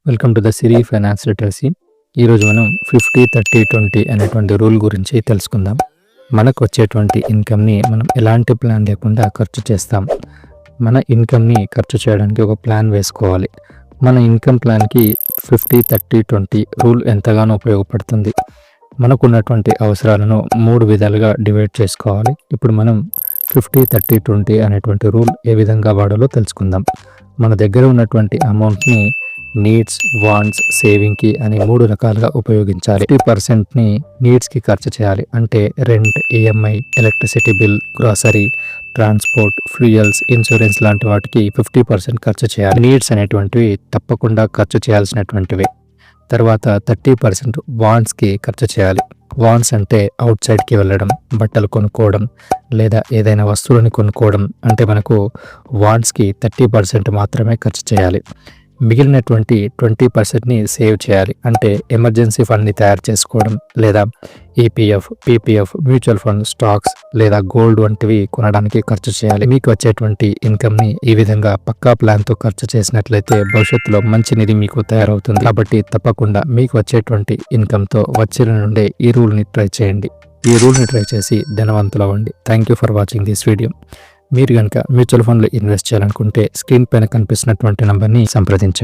Welcome to the Siri finance literacy. ఈరోజు మనం 50-30-20 అనేటువంటి రూల్ గురించి తెలుసుకుందాం. మనకు వచ్చేటువంటి ఇన్కమ్ని మనం ఎలాంటి ప్లాన్ లేకుండా ఖర్చు చేస్తాం. మన ఇన్కమ్ని ఖర్చు చేయడానికి ఒక ప్లాన్ వేసుకోవాలి. మన ఇన్కమ్ ప్లాన్కి 50-30-20 రూల్ ఎంతగానో ఉపయోగపడుతుంది. మనకున్నటువంటి అవసరాలను 3 విధాలుగా డివైడ్ చేసుకోవాలి. ఇప్పుడు మనం 50-30-20 అనేటువంటి రూల్ ఏ విధంగా వాడాలో తెలుసుకుందాం. మన దగ్గర ఉన్నటువంటి అమౌంట్ని నీడ్స్, వాంట్స్, సేవింగ్కి అని 3 రకాలుగా ఉపయోగించాలి. 50%ని నీడ్స్కి ఖర్చు చేయాలి. అంటే rent, EMI, electricity bill, grocery, transport, fuels, insurance లాంటి వాటికి 50% ఖర్చు చేయాలి. నీడ్స్ అనేటువంటివి తప్పకుండా ఖర్చు చేయాల్సినటువంటివి. తర్వాత 30% వాంట్స్కి ఖర్చు చేయాలి. వాంట్స్ అంటే అవుట్ సైడ్కి వెళ్ళడం, బట్టలు కొనుక్కోవడం లేదా ఏదైనా వస్తువులను కొనుక్కోవడం. అంటే మనకు వాంట్స్కి 30% మాత్రమే ఖర్చు చేయాలి. మిగిలినటువంటి 20%ని సేవ్ చేయాలి. అంటే ఎమర్జెన్సీ ఫండ్ని తయారు చేసుకోవడం లేదా EPF, PPF, mutual fund, stocks లేదా గోల్డ్ వంటివి కొనడానికి ఖర్చు చేయాలి. మీకు వచ్చేటువంటి ఇన్కమ్ని ఈ విధంగా పక్కా ప్లాన్తో ఖర్చు చేసినట్లయితే భవిష్యత్తులో మంచి నిధి మీకు తయారవుతుంది. కాబట్టి తప్పకుండా మీకు వచ్చేటువంటి ఇన్కమ్తో వచ్చే నుండే ఈ రూల్ని ట్రై చేయండి. ఈ రూల్ని ట్రై చేసి ధనవంతులవ్వండి. Thank you for watching this video. మీరు కనుక మ్యూచువల్ ఫండ్లో ఇన్వెస్ట్ చేయాలనుకుంటే స్క్రీన్ పైన కనిపిస్తున్నటువంటి నంబర్ని సంప్రదించండి.